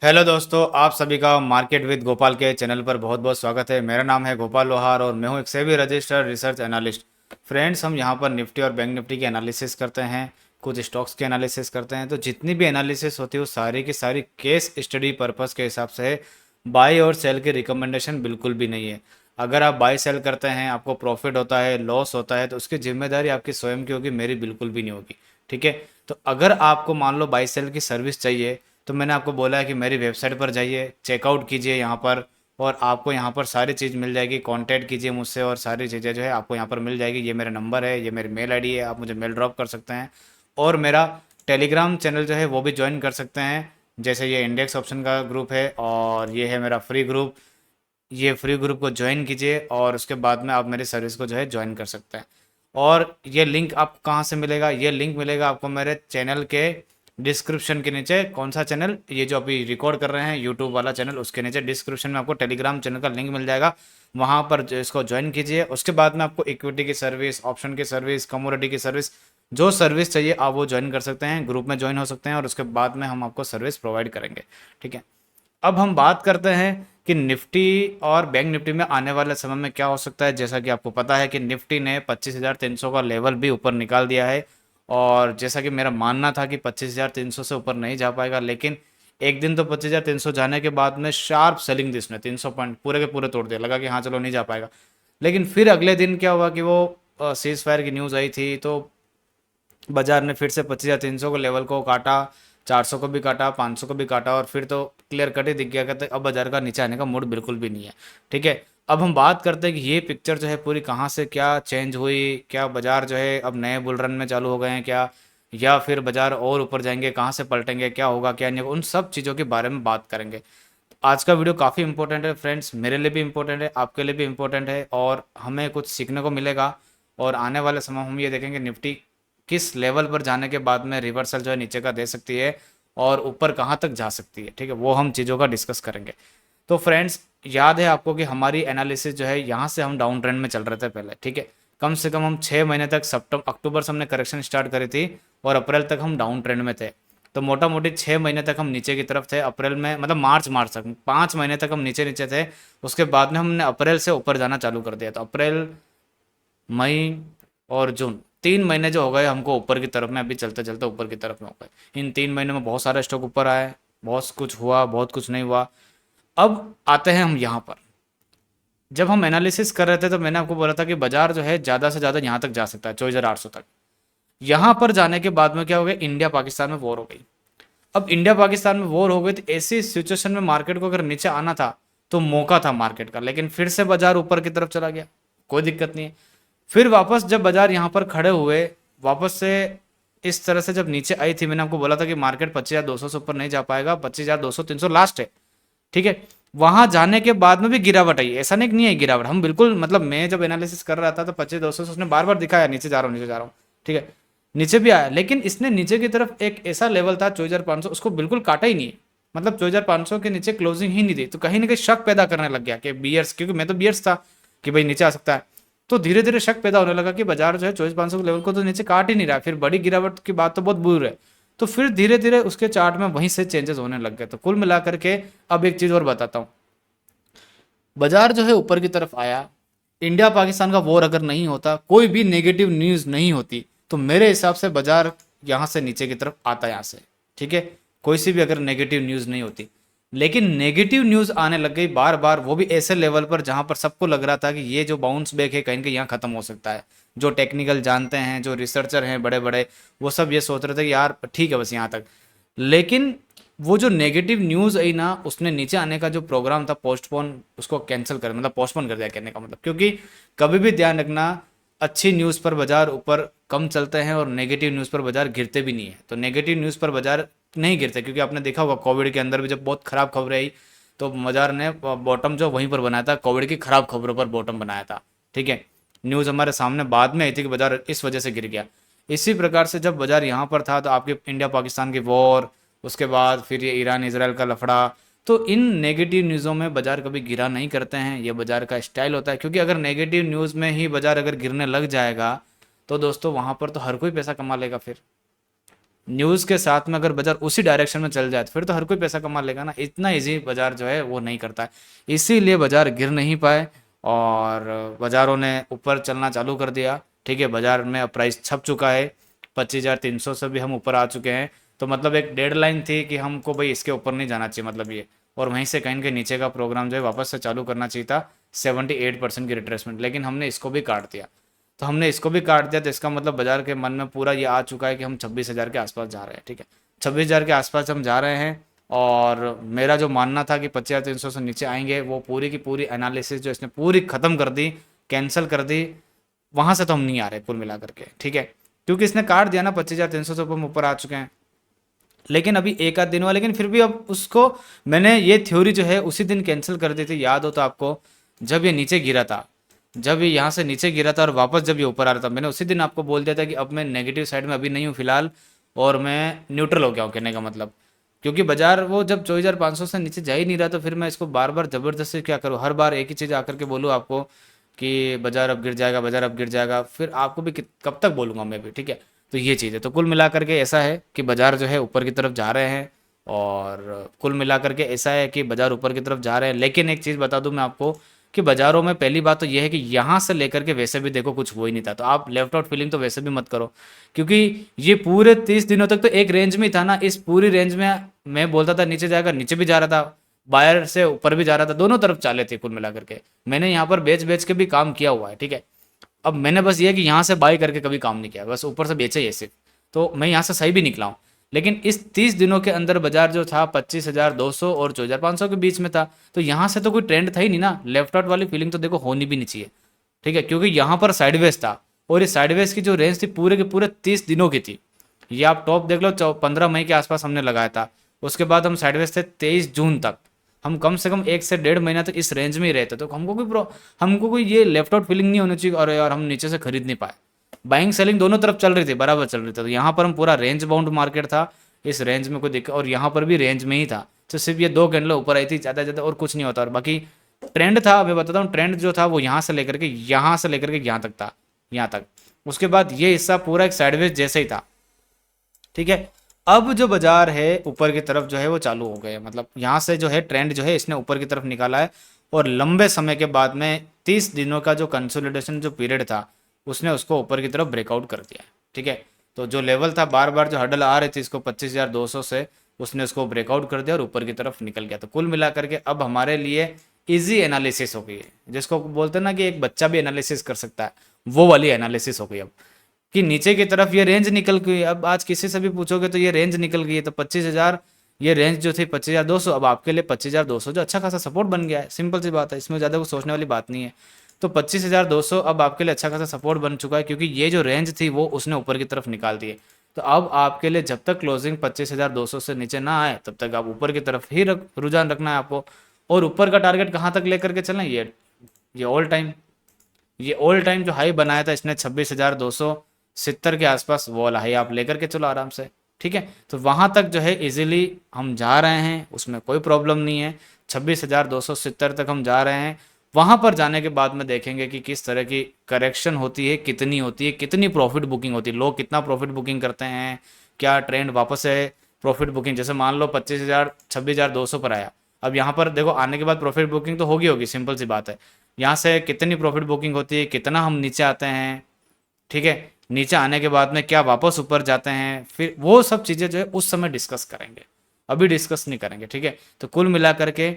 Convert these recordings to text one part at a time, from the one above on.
Hello दोस्तों, आप सभी का मार्केट विद गोपाल के चैनल पर बहुत बहुत स्वागत है। मेरा नाम है गोपाल लोहार और मैं हूं एक SEBI registered research analyst. Friends, हम यहां पर निफ्टी और बैंक निफ्टी की एनालिसिस करते हैं, कुछ स्टॉक्स की एनालिसिस करते हैं। तो जितनी भी एनालिसिस होती है वो सारी की सारी केस स्टडी पर्पस के हिसाब से है। बाई और सेल की रिकमेंडेशन बिल्कुल भी नहीं है। अगर आप बाई सेल करते हैं, आपको प्रॉफिट होता है, लॉस होता है, तो उसकी जिम्मेदारी आपकी स्वयं की होगी, मेरी बिल्कुल भी नहीं होगी। ठीक है। तो अगर आपको मान लो बाई सेल की सर्विस चाहिए, तो मैंने आपको बोला है कि मेरी वेबसाइट पर जाइए, चेकआउट कीजिए यहाँ पर, और आपको यहाँ पर सारी चीज़ मिल जाएगी। कांटेक्ट कीजिए मुझसे और सारी चीज़ें जो है आपको यहाँ पर मिल जाएगी। ये मेरा नंबर है, ये मेरी मेल आईडी है, आप मुझे मेल ड्रॉप कर सकते हैं। और मेरा टेलीग्राम चैनल जो है वो भी ज्वाइन कर सकते हैं। जैसे ये इंडेक्स ऑप्शन का ग्रुप है और ये है मेरा फ्री ग्रुप। ये फ्री ग्रुप को ज्वाइन कीजिए और उसके बाद में आप मेरी सर्विस को जो है ज्वाइन कर सकते हैं। और ये लिंक आपको कहाँ से मिलेगा? ये लिंक मिलेगा आपको मेरे चैनल के डिस्क्रिप्शन के नीचे। कौन सा चैनल? ये जो अभी रिकॉर्ड कर रहे हैं यूट्यूब वाला चैनल, उसके नीचे डिस्क्रिप्शन में आपको टेलीग्राम चैनल का लिंक मिल जाएगा। वहाँ पर इसको ज्वाइन कीजिए। उसके बाद में आपको इक्विटी की सर्विस, ऑप्शन की सर्विस, कमोडिटी की सर्विस, जो सर्विस चाहिए आप वो ज्वाइन कर सकते हैं। ग्रुप में ज्वाइन हो सकते हैं और उसके बाद में हम आपको सर्विस प्रोवाइड करेंगे। ठीक है। अब हम बात करते हैं कि निफ्टी और बैंक निफ्टी में आने वाले समय में क्या हो सकता है। जैसा कि आपको पता है कि निफ्टी ने 25,300 का लेवल भी ऊपर निकाल दिया है। और जैसा कि मेरा मानना था कि 25,300 से ऊपर नहीं जा पाएगा, लेकिन एक दिन तो 25,300 जाने के बाद में शार्प सेलिंग थी, इसने 300 पॉइंट पूरे के पूरे तोड़ दिया। लगा कि हाँ चलो नहीं जा पाएगा। लेकिन फिर अगले दिन क्या हुआ कि वो सीज फायर की न्यूज़ आई थी, तो बाजार ने फिर से 25,300 को लेवल को काटा, 400 को भी काटा, 500 को भी काटा, और फिर तो क्लियर कट ही दिख गया कि अब बाजार का नीचे आने का मूड बिल्कुल भी नहीं है। ठीक है। अब हम बात करते हैं कि ये पिक्चर जो है पूरी कहाँ से क्या चेंज हुई, क्या बाजार जो है अब नए बुल रन में चालू हो गए हैं क्या, या फिर बाजार और ऊपर जाएंगे, कहाँ से पलटेंगे, क्या होगा क्या नहीं होगा, उन सब चीज़ों के बारे में बात करेंगे। आज का वीडियो काफ़ी इंपॉर्टेंट है फ्रेंड्स, मेरे लिए भी इंपॉर्टेंट है, आपके लिए भी इंपॉर्टेंट है, और हमें कुछ सीखने को मिलेगा। और आने वाले समय हम ये देखेंगे निफ्टी किस लेवल पर जाने के बाद में रिवर्सल जो है नीचे का दे सकती है और ऊपर कहाँ तक जा सकती है। ठीक है, वो हम चीज़ों का डिस्कस करेंगे। तो फ्रेंड्स, याद है आपको कि हमारी एनालिसिस जो है यहाँ से हम डाउन ट्रेंड में चल रहे थे पहले। ठीक है। कम से कम हम 6 महीने तक, अक्टूबर से हमने करेक्शन स्टार्ट करी थी और अप्रैल तक हम डाउन ट्रेंड में थे। तो मोटा मोटी 6 महीने तक हम नीचे की तरफ थे। अप्रैल में, मतलब मार्च तक 5 महीने तक हम नीचे नीचे थे। उसके बाद में हमने अप्रैल से ऊपर जाना चालू कर दिया। तो अप्रैल, मई और जून, 3 महीने जो हो गए हमको ऊपर की तरफ में, अभी चलते चलते ऊपर की तरफ में हो गए। इन 3 महीनों में बहुत सारे स्टॉक ऊपर आए, बहुत कुछ हुआ, बहुत कुछ नहीं हुआ। अब आते हैं हम यहाँ पर। जब हम एनालिसिस कर रहे थे तो मैंने आपको बोला था कि बाजार जो है ज़्यादा से ज़्यादा यहाँ तक जा सकता है, 24,800 तक। यहाँ पर जाने के बाद में क्या हो गया, इंडिया पाकिस्तान में वॉर हो गई। अब इंडिया पाकिस्तान में वॉर हो गई तो ऐसी सिचुएशन में मार्केट को अगर नीचे आना था तो मौका था मार्केट का, लेकिन फिर से बाजार ऊपर की तरफ चला गया। कोई दिक्कत नहीं है। फिर वापस जब बाजार यहाँ पर खड़े हुए, वापस से इस तरह से जब नीचे आई थी, मैंने आपको बोला था कि मार्केट 25,200 से ऊपर नहीं जा पाएगा, 25,200 300 लास्ट है। ठीक है। वहां जाने के बाद में भी गिरावट आई, ऐसा नहीं है गिरावट, हम बिल्कुल, मतलब मैं जब एनालिसिस कर रहा था तो 25,200 से उसने बार बार दिखाया नीचे जा रहा हूँ, नीचे जा रहा हूँ। ठीक है। नीचे भी आया, लेकिन इसने नीचे की तरफ एक ऐसा लेवल था 24,500, उसको बिल्कुल काटा ही नहीं। मतलब 24,500 के नीचे क्लोजिंग ही नहीं दी, तो कहीं ना कहीं शक पैदा करने लग गया कि बियर्स, क्योंकि मैं तो बियर्स था कि भाई नीचे आ सकता है। तो धीरे धीरे शक पैदा होने लगा कि बाजार जो है 24,500 के लेवल को तो नीचे काट ही नहीं रहा, फिर बड़ी गिरावट की बात तो बहुत दूर है। तो फिर धीरे धीरे उसके चार्ट में वहीं से चेंजेस होने लग गए। तो कुल मिलाकर के अब एक चीज और बताता हूँ, बाजार जो है ऊपर की तरफ आया। इंडिया पाकिस्तान का वॉर अगर नहीं होता, कोई भी नेगेटिव न्यूज़ नहीं होती, तो मेरे हिसाब से बाजार यहाँ से नीचे की तरफ आता, यहाँ से। ठीक है। कोई सी भी अगर नेगेटिव न्यूज़ नहीं होती, लेकिन नेगेटिव न्यूज़ आने लग गई बार बार, वो भी ऐसे लेवल पर जहाँ पर सबको लग रहा था कि ये जो बाउंस बैक है कहीं ना कहीं यहाँ खत्म हो सकता है। जो टेक्निकल जानते हैं, जो रिसर्चर हैं बड़े बड़े, वो सब ये सोच रहे थे कि यार ठीक है बस यहाँ तक। लेकिन वो जो नेगेटिव न्यूज़ आई ना, उसने नीचे आने का जो प्रोग्राम था पोस्टपोन, उसको कैंसिल कर, मतलब पोस्टपोन कर दिया कहने का मतलब। क्योंकि कभी भी ध्यान रखना, अच्छी न्यूज़ पर बाजार ऊपर कम चलते हैं और नेगेटिव न्यूज़ पर बाजार गिरते भी नहीं है। तो नेगेटिव न्यूज़ पर बाजार नहीं गिरते, क्योंकि आपने देखा होगा कोविड के अंदर भी जब बहुत खराब खबरें आई तो बाजार ने बॉटम जो वहीं पर बनाया था, कोविड की खराब खबरों पर बॉटम बनाया था। ठीक है। न्यूज़ हमारे सामने बाद में आई थी कि बाजार इस वजह से गिर गया। इसी प्रकार से जब बाजार यहाँ पर था तो आपके इंडिया पाकिस्तान की वॉर, उसके बाद फिर ये ईरान इसराइल का लफड़ा, तो इन नेगेटिव न्यूज़ों में बाजार कभी गिरा नहीं करते हैं, ये बाजार का स्टाइल होता है। क्योंकि अगर नेगेटिव न्यूज़ में ही बाजार अगर गिरने लग जाएगा तो दोस्तों वहाँ पर तो हर कोई पैसा कमा लेगा फिर। न्यूज़ के साथ में अगर बाजार उसी डायरेक्शन में चल जाए तो फिर तो हर कोई पैसा कमा लेगा ना। इतना इजी बाजार जो है वो नहीं करता है, इसीलिए बाजार गिर नहीं पाए और बाजारों ने ऊपर चलना चालू कर दिया। ठीक है, बाजार में अब प्राइस छप चुका है, 25,300 से भी हम ऊपर आ चुके हैं। तो मतलब एक डेडलाइन थी कि हमको भाई इसके ऊपर नहीं जाना चाहिए मतलब ये, और वहीं से कहीं के नीचे का प्रोग्राम जो है वापस से चालू करना चाहिए था 78% की रिट्रेसमेंट, लेकिन हमने इसको भी काट दिया। तो हमने इसको भी काट दिया तो इसका मतलब बाजार के मन में पूरा ये आ चुका है कि हम 26,000 के आसपास जा रहे हैं। ठीक है, 26,000 के आसपास हम जा रहे हैं, और मेरा जो मानना था कि 25,300 से नीचे आएंगे, वो पूरी की पूरी एनालिसिस जो इसने पूरी ख़त्म कर दी, कैंसिल कर दी। वहाँ से तो हम नहीं आ रहे कुल मिला करके। ठीक है, क्योंकि इसने काट दिया ना, 25,300 से हम ऊपर आ चुके हैं। लेकिन अभी एक आध दिन हुआ, लेकिन फिर भी अब उसको मैंने ये थ्योरी जो है उसी दिन कैंसिल कर दी थी, याद हो तो आपको, जब ये नीचे गिरा था, जब ये यहाँ से नीचे गिरा था और वापस जब ये ऊपर आ रहा था, मैंने उसी दिन आपको बोल दिया था कि अब मैं नेगेटिव साइड में अभी नहीं हूँ फिलहाल, और मैं न्यूट्रल हो गया हूँ, कहने का मतलब। क्योंकि बाजार वो जब 24,500 से नीचे जा ही नहीं रहा, तो फिर मैं इसको बार बार ज़बरदस्ती क्या करूँ, हर बार एक ही चीज़ आकर के बोलूँ आपको कि बाजार अब गिर जाएगा, बाजार अब गिर जाएगा, फिर आपको भी कब तक बोलूँगा मैं भी। ठीक है, तो ये चीज़ है। तो कुल मिला करके ऐसा है कि बाजार जो है ऊपर की तरफ जा रहे हैं, और कुल मिला करके ऐसा है कि बाजार ऊपर की तरफ जा रहे हैं। लेकिन एक चीज़ बता दूं मैं आपको कि बाजारों में पहली बात तो ये है कि यहाँ से लेकर के वैसे भी देखो कुछ वो ही नहीं था, तो आप लेफ्ट आउट फीलिंग तो वैसे भी मत करो, क्योंकि ये पूरे 30 दिनों तक तो एक रेंज में ही था ना। इस पूरी रेंज में मैं बोलता था नीचे जाएगा, नीचे भी जा रहा था, बायर से ऊपर भी जा रहा था, दोनों तरफ चाले थे कुल मिला करके। मैंने यहाँ पर बेच बेच के भी काम किया हुआ है। ठीक है, अब मैंने बस ये है कि यहाँ से बाई करके कभी काम नहीं किया, बस ऊपर से बेचा ही है सिर्फ। तो मैं यहाँ से सही भी निकला हूँ। लेकिन इस 30 दिनों के अंदर बाजार जो था 25,200 और 24,500 के बीच में था, तो यहाँ से तो कोई ट्रेंड था ही नहीं ना। लेफ्ट आउट वाली फीलिंग तो देखो होनी भी नहीं चाहिए। ठीक है, क्योंकि यहाँ पर साइडवेज था, और ये साइडवेज की जो रेंज थी पूरे के पूरे 30 दिनों की थी। ये आप टॉप देख लो, 15 मई के आसपास हमने लगाया था, उसके बाद हम साइडवेज थे 23 जून तक। हम कम से कम 1 से 1.5 महीना तक इस रेंज में ही रहते, तो हमको कोई ये लेफ्ट आउट फीलिंग नहीं होनी चाहिए और यार हम नीचे से खरीद नहीं पाए। बाइंग सेलिंग दोनों तरफ चल रही थी, बराबर चल रही थी। तो यहाँ पर हम पूरा रेंज बाउंड मार्केट था, इस रेंज में कोई दिक्कत, और यहाँ पर भी रेंज में ही था। तो सिर्फ ये दो कैंडल ऊपर आई थी, ज़्यादा ज़्यादा और कुछ नहीं होता। और बाकी ट्रेंड था, मैं बताता हूँ, ट्रेंड जो था वो यहाँ से लेकर के यहाँ तक था, यहाँ तक। उसके बाद ये हिस्सा पूरा एक साइडवेज जैसे ही था। ठीक है, अब जो बाजार है ऊपर की तरफ जो है वो चालू हो गए, मतलब यहाँ से जो है ट्रेंड जो है इसने ऊपर की तरफ निकाला है, और लंबे समय के बाद में 30 दिनों का जो कंसोलिडेशन जो पीरियड था उसने उसको ऊपर की तरफ ब्रेकआउट कर दिया। ठीक है, तो जो लेवल था बार बार जो हडल आ रही थी इसको 25,200 से, उसने उसको ब्रेकआउट कर दिया और ऊपर की तरफ निकल गया। तो कुल मिला करके अब हमारे लिए इजी एनालिसिस हो गई है, जिसको बोलते हैं ना कि एक बच्चा भी एनालिसिस कर सकता है, वो वाली एनालिसिस हो गई अब। कि नीचे की तरफ ये रेंज निकल गई। अब आज किसी से भी पूछोगे तो ये रेंज निकल गई है, तो 25,000 ये रेंज जो थी 25,200, अब आपके लिए 25,200 जो अच्छा खासा सपोर्ट बन गया है। सिंपल सी बात है, इसमें ज़्यादा कुछ सोचने वाली बात नहीं है। तो 25,200 अब आपके लिए अच्छा खासा सपोर्ट बन चुका है, क्योंकि ये जो रेंज थी वो उसने ऊपर की तरफ निकाल दी है। तो अब आपके लिए जब तक क्लोजिंग 25,200 से नीचे ना आए तब तक आप ऊपर की तरफ ही रुझान रखना है आपको। और ऊपर का टारगेट कहाँ तक लेकर के चलें, ये ऑल टाइम जो हाई बनाया था इसने 26,270 के आसपास, वो वाला हाई आप लेकर के चलो आराम से। ठीक है, तो वहाँ तक जो है इजीली हम जा रहे हैं, उसमें कोई प्रॉब्लम नहीं है। 26,270 तक हम जा रहे हैं। वहाँ पर जाने के बाद में देखेंगे कि किस तरह की करेक्शन होती है, कितनी होती है, कितनी प्रॉफिट बुकिंग होती है, लोग कितना प्रॉफिट बुकिंग करते हैं, क्या ट्रेंड वापस है प्रॉफिट बुकिंग। जैसे मान लो 26,200 पर आया, अब यहाँ पर देखो आने के बाद प्रॉफिट बुकिंग तो होगी होगी, सिंपल सी बात है। यहाँ से कितनी प्रॉफिट बुकिंग होती है, कितना हम नीचे आते हैं। ठीक है, नीचे आने के बाद में क्या वापस ऊपर जाते हैं, फिर वो सब चीज़ें जो है उस समय डिस्कस करेंगे, अभी डिस्कस नहीं करेंगे। ठीक है, तो कुल मिला करके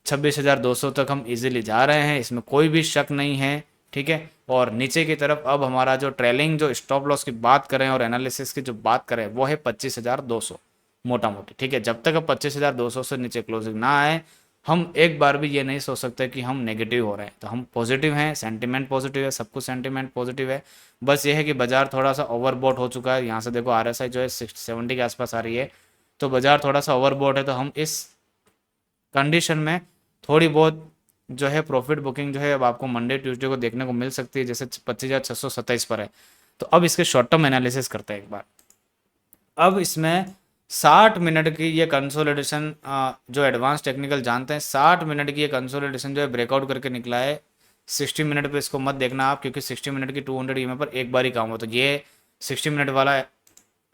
26,200 तक हम इजीली जा रहे हैं, इसमें कोई भी शक नहीं है। ठीक है, और नीचे की तरफ अब हमारा जो ट्रेलिंग जो स्टॉप लॉस की बात करें और एनालिसिस की जो बात करें वो है 25,200 मोटा मोटी। ठीक है, जब तक अब 25,200 से नीचे क्लोजिंग ना आए, हम एक बार भी ये नहीं सोच सकते कि हम नेगेटिव हो रहे हैं। तो हम पॉजिटिव हैं, सेंटीमेंट पॉजिटिव है, सब कुछ सेंटीमेंट पॉजिटिव है। बस ये है कि बाजार थोड़ा सा ओवरबॉट हो चुका है। यहाँ से देखो RSI जो है 70 के आसपास आ रही है, तो बाजार थोड़ा सा ओवरबॉट है। तो हम इस कंडीशन में थोड़ी बहुत जो है प्रॉफिट बुकिंग जो है अब आपको मंडे ट्यूसडे को देखने को मिल सकती है, जैसे 25,627 पर है। तो अब इसके शॉर्ट टर्म एनालिसिस करते हैं एक बार। अब इसमें 60 मिनट की ये कंसोलिडेशन, जो एडवांस टेक्निकल जानते हैं, 60 मिनट की ये कंसोलिडेशन जो है ब्रेकआउट करके निकला है। 60 मिनट पे इसको मत देखना आप, क्योंकि 60 मिनट की 200 EMA पर एक बार ही काम होता है। ये 60 मिनट वाला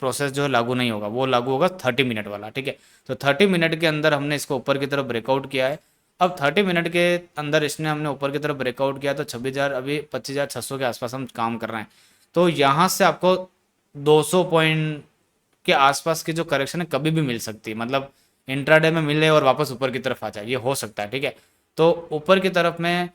प्रोसेस जो है लागू नहीं होगा, वो लागू होगा 30 मिनट वाला, ठीक है। तो 30 मिनट के अंदर हमने इसको ऊपर की तरफ ब्रेकआउट किया है। अब 30 मिनट के अंदर इसने हमने ऊपर की तरफ ब्रेकआउट किया, तो 26,000 अभी 25,600 के आसपास हम काम कर रहे हैं। तो यहाँ से आपको 200 पॉइंट के आसपास की जो करेक्शन है कभी भी मिल सकती है, मतलब इंट्राडे में मिले और वापस ऊपर की तरफ आ जाए, ये हो सकता है, ठीक है। तो ऊपर की तरफ में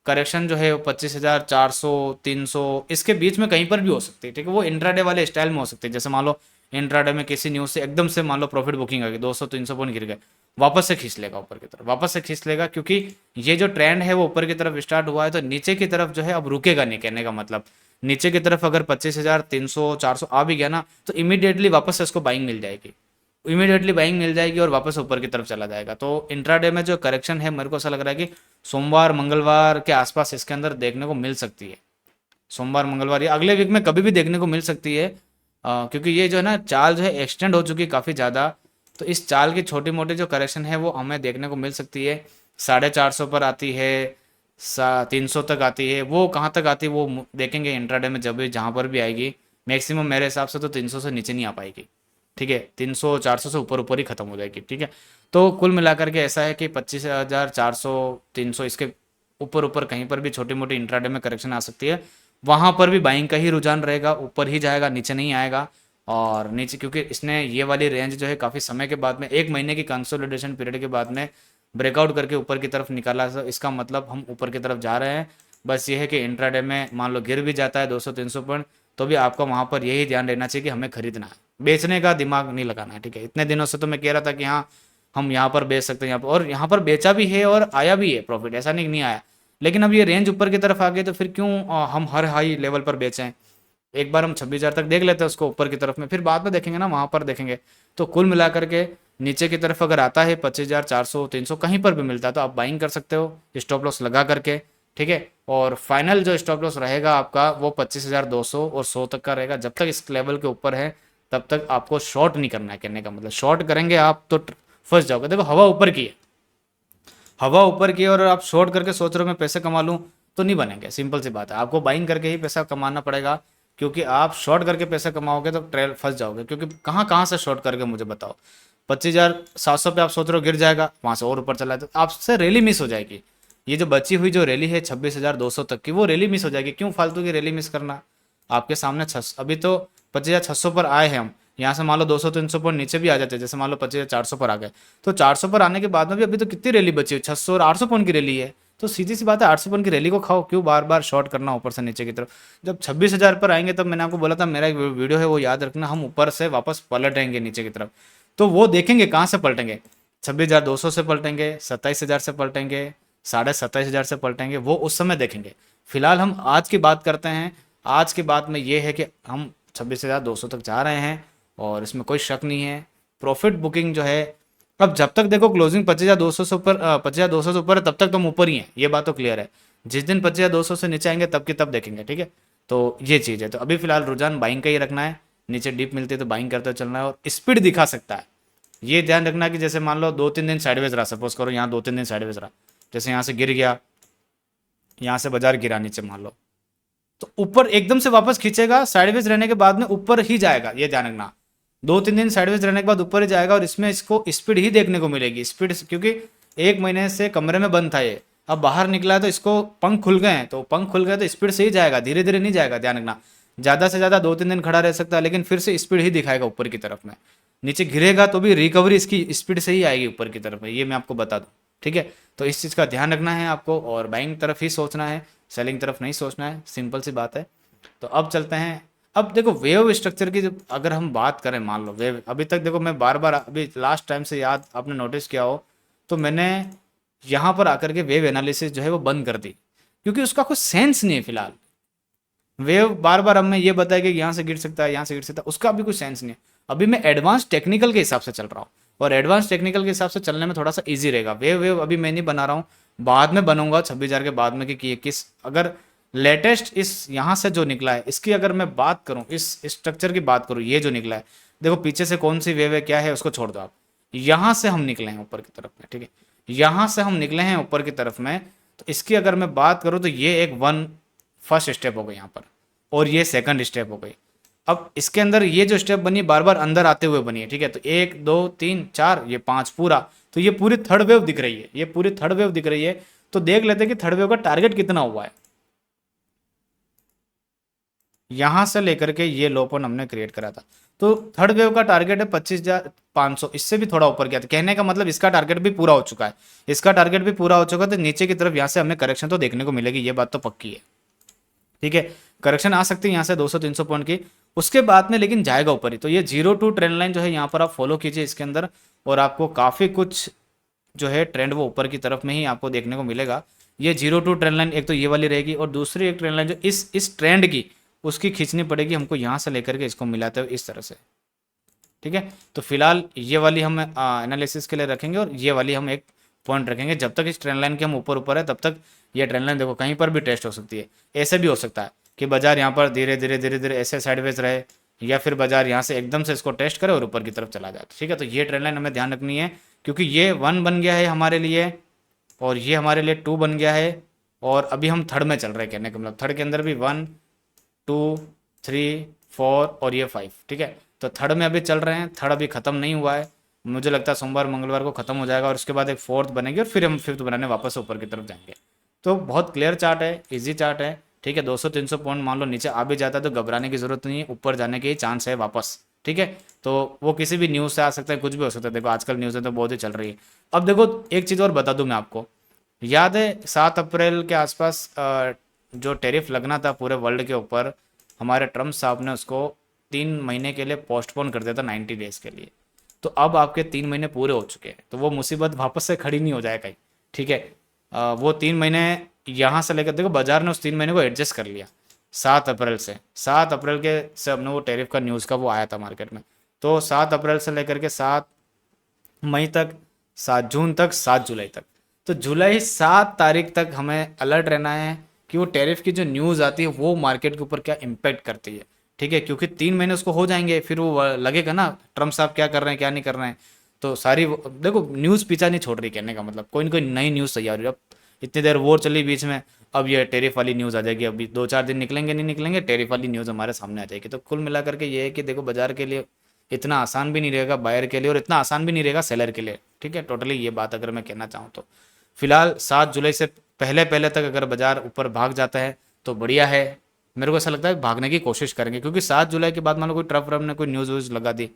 करेक्शन जो है वो 25,400 300 इसके बीच में कहीं पर भी हो सकती है, ठीक है। वो इंट्राडे वाले स्टाइल में हो सकती है, जैसे मान लो इंट्राडे में किसी न्यूज़ से एकदम से मान लो प्रॉफिट बुकिंग आ गई, 200-300 पॉइंट गिर गए, वापस से खींच लेगा ऊपर की तरफ, वापस से खींच लेगा, क्योंकि ये जो ट्रेंड है वो ऊपर की तरफ स्टार्ट हुआ है, तो नीचे की तरफ जो है अब रुकेगा नहीं, कहने का मतलब नीचे की तरफ अगर 25,300-400 आ भी गया ना, तो इमीडिएटली वापस से इसको बाइंग मिल जाएगी, इमीडिएटली बाइंग मिल जाएगी और वापस ऊपर की तरफ चला जाएगा। तो इंट्राडे में जो करेक्शन है मेरे को ऐसा लग रहा है कि सोमवार मंगलवार के आसपास इसके अंदर देखने को मिल सकती है, सोमवार मंगलवार या अगले वीक में कभी भी देखने को मिल सकती है। क्योंकि ये जो है ना चाल जो है एक्सटेंड हो चुकी है काफ़ी ज़्यादा, तो इस चाल की छोटी मोटी जो करेक्शन है वो हमें देखने को मिल सकती है। 450 पर आती है, 300 तक आती है, वो कहाँ तक आती है वो देखेंगे इंट्राडे में, जब भी जहाँ पर भी आएगी। मैक्सिमम मेरे हिसाब से तो 300 से नीचे नहीं आ पाएगी, ठीक है। 300-400 से ऊपर ऊपर ही खत्म हो जाएगी, ठीक है। तो कुल मिलाकर के ऐसा है कि 25,400-300 इसके ऊपर ऊपर कहीं पर भी छोटी मोटी इंट्राडे में करेक्शन आ सकती है, वहाँ पर भी बाइंग का ही रुझान रहेगा, ऊपर ही जाएगा, नीचे नहीं आएगा। और नीचे क्योंकि इसने ये वाली रेंज जो है काफ़ी समय के बाद में 1 महीने की कंसोलिडेशन पीरियड के बाद में ब्रेकआउट करके ऊपर की तरफ निकाला, तो इसका मतलब हम ऊपर की तरफ जा रहे हैं। बस ये है कि इंट्राडे में मान लो गिर भी जाता है 200-300 पॉइंट, तो भी आपका वहाँ पर यही ध्यान रहना चाहिए कि हमें खरीदना है, बेचने का दिमाग नहीं लगाना है, ठीक है। इतने दिनों से तो मैं कह रहा था कि हाँ हम यहाँ पर बेच सकते हैं, यहाँ पर, और यहाँ पर बेचा भी है और आया भी है प्रॉफिट, ऐसा नहीं आया। लेकिन अब ये रेंज ऊपर की तरफ आ गई, तो फिर क्यों हम हर हाई लेवल पर बेचें। एक बार हम 26,000 तक देख लेते हैं उसको ऊपर की तरफ में, फिर बाद में देखेंगे ना, वहाँ पर देखेंगे। तो कुल मिलाकर के नीचे की तरफ अगर आता है 25,400-300 कहीं पर भी मिलता है, तो आप बाइंग कर सकते हो स्टॉप लॉस लगा करके, ठीक है। और फाइनल जो स्टॉप लॉस रहेगा आपका वो 25,200 और 100 तक का रहेगा। जब तक इस लेवल के ऊपर है तब तक आपको शॉर्ट नहीं करना है, कहने का मतलब शॉर्ट करेंगे आप तो फंस जाओगे। देखो हवा ऊपर की है, हवा ऊपर की है, और आप शॉर्ट करके सोच रहे हो मैं पैसे कमा लूँ, तो नहीं बनेंगे, सिंपल सी बात है। आपको बाइंग करके ही पैसा कमाना पड़ेगा, क्योंकि आप शॉर्ट करके पैसा कमाओगे तो ट्रेल फंस जाओगे। क्योंकि कहाँ कहाँ से शॉर्ट करके मुझे बताओ, 25,700 पे आप सोच रहे हो गिर जाएगा, वहाँ से और ऊपर चला तो आपसे रैली मिस हो जाएगी। ये जो बची हुई जो रैली है 26,200 तक की, वो रैली मिस हो जाएगी। क्यों फालतू की रैली मिस करना। आपके सामने अभी तो 25,600 पर आए हैं हम, यहाँ से मान लो 200-300 पर नीचे भी आ जाते हैं, जैसे मान लो 25,400 पर आ गए, तो 400 पर आने के बाद में भी अभी तो कितनी रैली बची है, 600 और 800 पॉइंट की रैली है। तो सीधी सी बात है, 800 पॉइंट की रैली को खाओ, क्यों बार बार शॉर्ट करना ऊपर से नीचे की तरफ। जब 26,000 पर आएंगे, तब मैंने आपको बोला था, मेरा एक वीडियो है वो याद रखना, हम ऊपर से वापस पलटेंगे नीचे की तरफ। तो वो देखेंगे कहाँ से पलटेंगे, 26,200 से पलटेंगे, 27,000 से पलटेंगे, 27,500 से पलटेंगे, वो उस समय देखेंगे। फिलहाल हम आज की बात करते हैं। आज की बात में ये है कि हम 26,200 तक जा रहे हैं और इसमें कोई शक नहीं है। प्रॉफिट बुकिंग जो है, अब जब तक देखो क्लोजिंग 25,200 से ऊपर 25,200 से ऊपर है, तब तक तो हम ऊपर ही हैं, ये बात तो क्लियर है। जिस दिन 25,200 से नीचे आएंगे तब की तब देखेंगे, ठीक है। तो ये चीज़ है। तो अभी फिलहाल रुझान बाइंग का ही रखना है, नीचे डीप मिलती है तो बाइंग करते चलना है, और स्पीड दिखा सकता है। ये ध्यान रखना कि जैसे मान लो 2-3 दिन साइडवेज रहा, सपोज करो यहाँ 2-3 दिन साइडवेज रहा, जैसे यहाँ से गिर गया, यहाँ से बाजार गिरा नीचे मान लो, तो ऊपर एकदम से वापस खींचेगा, साइडवेज रहने के बाद में ऊपर ही जाएगा, ये ध्यान रखना। 2-3 दिन साइडवेज रहने के बाद ऊपर ही जाएगा, और इसमें इसको स्पीड ही देखने को मिलेगी। स्पीड क्योंकि 1 महीने से कमरे में बंद था ये, अब बाहर निकला है तो इसको पंख खुल गए हैं, तो पंख खुल गए तो स्पीड से ही जाएगा, धीरे धीरे नहीं जाएगा, ध्यान रखना। ज़्यादा से ज़्यादा 2-3 दिन खड़ा रह सकता है, लेकिन फिर से स्पीड ही दिखाएगा ऊपर की तरफ में। नीचे गिरेगा तो भी रिकवरी इसकी स्पीड से ही आएगी ऊपर की तरफ में, ये मैं आपको बता दूँ, ठीक है। तो इस चीज़ का ध्यान रखना है आपको, और बाइंग तरफ ही सोचना है, सेलिंग तरफ नहीं सोचना है, सिंपल सी बात है। तो अब चलते हैं। अब देखो वेव स्ट्रक्चर की जब अगर हम बात करें, मान लो वेव, अभी तक देखो मैं बार बार, अभी लास्ट टाइम से याद आपने नोटिस किया हो तो मैंने यहाँ पर आकर के वेव एनालिसिस जो है वो बंद कर दी, क्योंकि उसका कोई सेंस नहीं है फिलहाल। वेव बार बार हमें ये बताया कि यहाँ से गिर सकता है, यहाँ से गिर सकता है, उसका अभी कोई सेंस नहीं है। अभी मैं एडवांस टेक्निकल के हिसाब से चल रहा हूँ, और एडवांस टेक्निकल के हिसाब से चलने में थोड़ा सा ईजी रहेगा। वेव वेव अभी मैं नहीं बना रहा हूँ, बाद में बनूंगा 26,000 के बाद में, कि किस अगर लेटेस्ट इस यहाँ से जो निकला है इसकी अगर मैं बात करूँ, इस स्ट्रक्चर की बात करूँ, ये जो निकला है, देखो पीछे से कौन सी वेव है क्या है उसको छोड़ दो आप, यहाँ से हम निकले हैं ऊपर की तरफ में, ठीक है, यहाँ से हम निकले हैं ऊपर की तरफ में। तो इसकी अगर मैं बात करूँ तो ये एक फर्स्ट स्टेप हो गई यहाँ पर, और ये सेकंड स्टेप हो गई। अब इसके अंदर ये जो स्टेप बनी बार बार अंदर आते हुए बनी है, ठीक है। तो 1 2 3 4 ये 5 पूरा, तो ये पूरी थर्ड वेव दिख रही है, ये पूरी थर्ड वेव दिख रही है। तो देख लेते हैं कि थर्ड वेव का टारगेट कितना हुआ है। यहां से लेकर के ये लो पॉइंट हमने क्रिएट करा था, तो थर्ड वेव का टारगेट है 25,500, इससे भी थोड़ा ऊपर गया था। कहने का मतलब इसका टारगेट भी पूरा हो चुका है, इसका टारगेट भी पूरा हो चुका है। तो नीचे की तरफ यहाँ से हमें करेक्शन तो देखने को मिलेगी, ये बात तो पक्की है, ठीक है। करेक्शन आ सकती है यहाँ से 200-300 पॉइंट की, उसके बाद में लेकिन जाएगा ऊपर ही। तो ये 0 to ट्रेंड लाइन जो है यहाँ पर आप फॉलो कीजिए इसके अंदर, और आपको काफ़ी कुछ जो है ट्रेंड वो ऊपर की तरफ में ही आपको देखने को मिलेगा। ये 0 to ट्रेंड लाइन एक तो ये वाली रहेगी, और दूसरी एक ट्रेंड लाइन जो इस ट्रेंड की उसकी खींचनी पड़ेगी हमको यहाँ से लेकर के इसको मिलाते हुए इस तरह से, ठीक है। तो फिलहाल ये वाली हम एनालिसिस के लिए रखेंगे, और ये वाली हम एक पॉइंट रखेंगे। जब तक इस ट्रेंड लाइन के हम ऊपर ऊपर है तब तक ये ट्रेंड लाइन देखो कहीं पर भी टेस्ट हो सकती है। ऐसे भी हो सकता है कि बाजार यहाँ पर धीरे धीरे धीरे धीरे ऐसे साइडवेज रहे, या फिर बाजार यहाँ से एकदम से इसको टेस्ट करे और ऊपर की तरफ चला जाए, ठीक है। तो ये ट्रेंड लाइन हमें ध्यान रखनी है, क्योंकि ये 1 बन गया है हमारे लिए, और ये हमारे लिए 2 बन गया है, और अभी हम थर्ड में चल रहे हैं। कहने का मतलब थर्ड के अंदर भी 1 2 3 4 और ये 5, ठीक है। तो थर्ड में अभी चल रहे हैं, थर्ड अभी खत्म नहीं हुआ है, मुझे लगता है सोमवार मंगलवार को खत्म हो जाएगा, और उसके बाद एक फोर्थ बनेगी, और फिर हम फिफ्थ बनाने वापस ऊपर की तरफ जाएंगे। तो बहुत क्लियर चार्ट है, इजी चार्ट है, ठीक है। 200-300 पॉइंट मान लो नीचे आ भी जाता है तो घबराने की जरूरत नहीं है, ऊपर जाने के ही चांस है वापस, ठीक है। तो वो किसी भी न्यूज़ से आ सकता है, कुछ भी हो सकता है। देखो आजकल न्यूज़ें तो बहुत ही चल रही है। अब देखो एक चीज़ और बता दूं मैं आपको, याद है 7 अप्रैल के आसपास जो टैरिफ लगना था पूरे वर्ल्ड के ऊपर, हमारे ट्रम्प साहब ने उसको 3 महीने के लिए पोस्टपोन कर दिया था, 90 डेज के लिए। तो अब आपके 3 महीने पूरे हो चुके हैं, तो वो मुसीबत वापस से खड़ी नहीं हो जाए कहीं, ठीक है। वो 3 महीने यहाँ से लेकर देखो बाजार ने उस 3 महीने को एडजस्ट कर लिया 7 अप्रैल से। 7 अप्रैल के से अपने वो टैरिफ का न्यूज़ का वो आया था मार्केट में। तो 7 अप्रैल से लेकर के 7 मई तक, 7 जून तक, 7 जुलाई तक, तो जुलाई 7 तारीख तक हमें अलर्ट रहना है कि वो टैरिफ की जो न्यूज़ आती है वो मार्केट के ऊपर क्या इम्पैक्ट करती है, ठीक है। क्योंकि 3 महीने उसको हो जाएंगे, फिर वो लगेगा ना ट्रम्प साहब क्या कर रहे हैं क्या नहीं कर रहे हैं। तो सारी देखो न्यूज़ पीछा नहीं छोड़ रही, कहने का मतलब कोई ना कोई नई न्यूज़ तैयार हो रही है। अब इतनी देर वॉर चली बीच में, अब ये टैरिफ वाली न्यूज़ आ जाएगी, अभी 2-4 दिन निकलेंगे नहीं निकलेंगे, टैरिफ वाली न्यूज़ हमारे सामने आ जाएगी। तो कुल मिला करके ये है कि देखो बाजार के लिए इतना आसान भी नहीं रहेगा बायर के लिए, और इतना आसान भी नहीं रहेगा सेलर के लिए, ठीक है। टोटली ये बात अगर मैं कहना चाहूँ तो फिलहाल 7 जुलाई से पहले पहले तक अगर बाजार ऊपर भाग जाता है तो बढ़िया है। मेरे को ऐसा लगता है भागने की कोशिश करेंगे, क्योंकि 7 जुलाई के बाद मान लो कोई ट्रम्प व्रम ने कोई न्यूज़ व्यूज़ लगा दी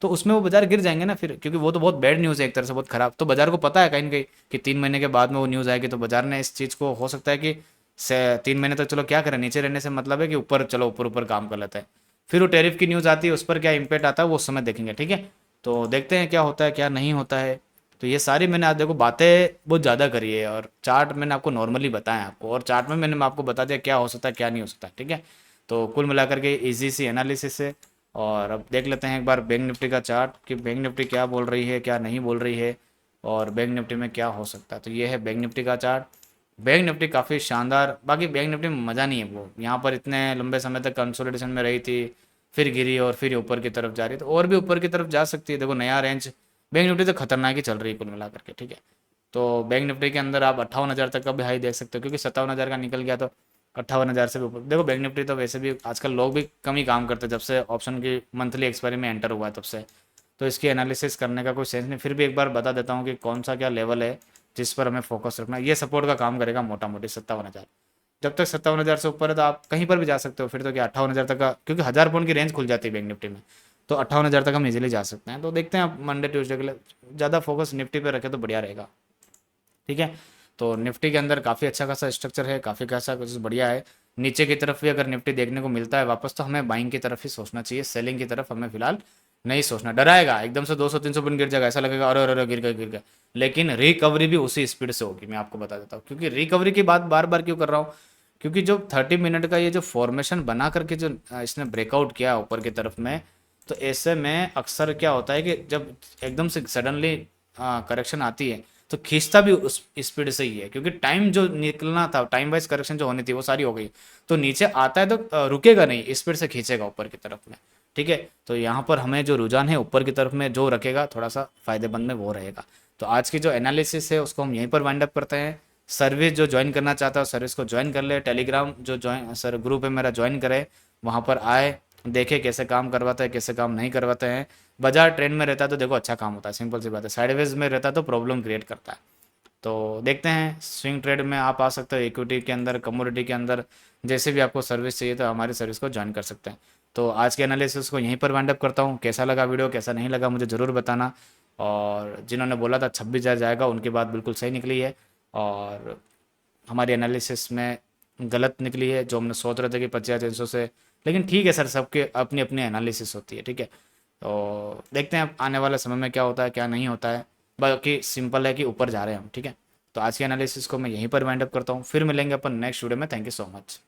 तो उसमें वो बाजार गिर जाएंगे ना फिर, क्योंकि वो तो बहुत बैड न्यूज़ है एक तरह से, बहुत खराब। तो बाजार को पता है कहीं ना कहीं कि 3 महीने के बाद में वो न्यूज़ आएगी, तो बाजार ने इस चीज़ को हो सकता है कि से 3 महीने तक चलो क्या करें, नीचे रहने से मतलब है कि ऊपर चलो ऊपर ऊपर काम कर लेते हैं। फिर वो टैरिफ की न्यूज़ आती है, उस पर क्या इम्पैक्ट आता है वो उस समय देखेंगे, ठीक है। तो देखते हैं क्या होता है क्या नहीं होता है। तो ये सारी मैंने आज देखो बातें बहुत ज़्यादा करी है, और चार्ट मैंने आपको नॉर्मली बताया आपको, और चार्ट में मैंने आपको बता दिया क्या हो सकता है क्या नहीं हो सकता, ठीक है। तो कुल मिलाकर के इजी सी एनालिसिस है। और अब देख लेते हैं एक बार बैंक निफ्टी का चार्ट कि बैंक निफ्टी क्या बोल रही है क्या नहीं बोल रही है, और बैंक निफ्टी में क्या हो सकता है। तो ये है बैंक निफ्टी का चार्ट। बैंक निफ्टी काफ़ी शानदार, बाकी बैंक निफ्टी में मज़ा नहीं है, वो यहाँ पर इतने लंबे समय तक कंसोलिडेशन में रही थी, फिर गिरी और फिर ऊपर की तरफ जा रही है, तो और भी ऊपर की तरफ जा सकती है। देखो नया रेंज बैंक निफ्टी तो खतरनाक ही चल रही है कुल मिला करके, ठीक है। तो बैंक निफ्टी के अंदर आप 58,000 तक का भी हाई देख सकते हो, क्योंकि 57,000 का निकल गया तो 58,000 से भी ऊपर। देखो बैंक निफ्टी तो वैसे भी आजकल लोग भी कम ही काम करते हैं, जब से ऑप्शन की मंथली एक्सपायरी में एंटर हुआ है तब से, तो इसकी एनालिसिस करने का कोई सेंस नहीं। फिर भी एक बार बता देता हूँ कि कौन सा क्या लेवल है जिस पर हमें फोकस रखना है। ये सपोर्ट का काम करेगा मोटा मोटी 57,000। जब तक 57,000 से ऊपर है तो आप कहीं पर भी जा सकते हो, फिर तो क्या 58,000 तक का, क्योंकि 1,000 पॉइंट की रेंज खुल जाती है बैंक निफ्टी में, तो 58,000 तक हम इजीली जा सकते हैं। तो देखते हैं आप मंडे ट्यूसडे के लिए ज़्यादा फोकस निफ्टी पे रखें तो बढ़िया रहेगा, ठीक है। तो निफ्टी के अंदर काफ़ी अच्छा खासा स्ट्रक्चर है, काफ़ी खासा कुछ बढ़िया है। नीचे की तरफ भी अगर निफ्टी देखने को मिलता है वापस तो हमें बाइंग की तरफ ही सोचना चाहिए, सेलिंग की तरफ हमें फिलहाल नहीं सोचना। डराएगा एकदम से 200-300 पॉइंट गिर जाएगा, ऐसा लगेगा अरे अरे अरे गिर गया गिर गया, लेकिन रिकवरी भी उसी स्पीड से होगी, मैं आपको बता देता हूँ। क्योंकि रिकवरी की बात बार बार क्यों कर रहा हूँ, क्योंकि जो 30 मिनट का ये जो फॉर्मेशन बना करके जो इसने ब्रेकआउट किया ऊपर की तरफ में, तो ऐसे में अक्सर क्या होता है कि जब एकदम से सडनली करेक्शन आती है तो खींचता भी उस स्पीड से ही है, क्योंकि टाइम जो निकलना था, टाइम वाइज करेक्शन जो होनी थी वो सारी हो गई। तो नीचे आता है तो रुकेगा नहीं, स्पीड से खींचेगा ऊपर की तरफ में, ठीक है। तो यहाँ पर हमें जो रुझान है ऊपर की तरफ में जो रखेगा थोड़ा सा फायदेमंद में वो रहेगा। तो आज की जो एनालिसिस है उसको हम यहीं पर वाइंड अप करते हैं। सर्विस जो ज्वाइन करना चाहता है सर्विस को ज्वाइन कर ले, टेलीग्राम जो ज्वाइन सर ग्रुप है मेरा ज्वाइन करे, वहाँ पर आए देखे कैसे काम करवाते हैं कैसे काम नहीं करवाते हैं। बाजार ट्रेंड में रहता है तो देखो अच्छा काम होता है, सिंपल सी बात है। साइडवेज में रहता है तो प्रॉब्लम क्रिएट करता है। तो देखते हैं, स्विंग ट्रेड में आप आ सकते हो, इक्विटी के अंदर, कमोडिटी के अंदर, जैसे भी आपको सर्विस चाहिए तो हमारी सर्विस को ज्वाइन कर सकते हैं। तो आज के एनालिसिस को यहीं पर वाइंड अप करता हूँ। कैसा लगा वीडियो, कैसा नहीं लगा मुझे ज़रूर बताना। और जिन्होंने बोला था 26,000 जाएगा, उनकी बात बिल्कुल सही निकली है। और हमारी एनालिसिस में गलत निकली है, जो हमने सोच रहे थे कि 25,300 से। लेकिन ठीक है सर, सबके अपनी अपनी एनालिसिस होती है, ठीक है। तो देखते हैं अब आने वाले समय में क्या होता है क्या नहीं होता है। बाकी सिंपल है कि ऊपर जा रहे हैं हम, ठीक है। तो आज के एनालिसिस को मैं यहीं पर वाइंड अप करता हूँ, फिर मिलेंगे अपन नेक्स्ट वीडियो में। Thank you so much.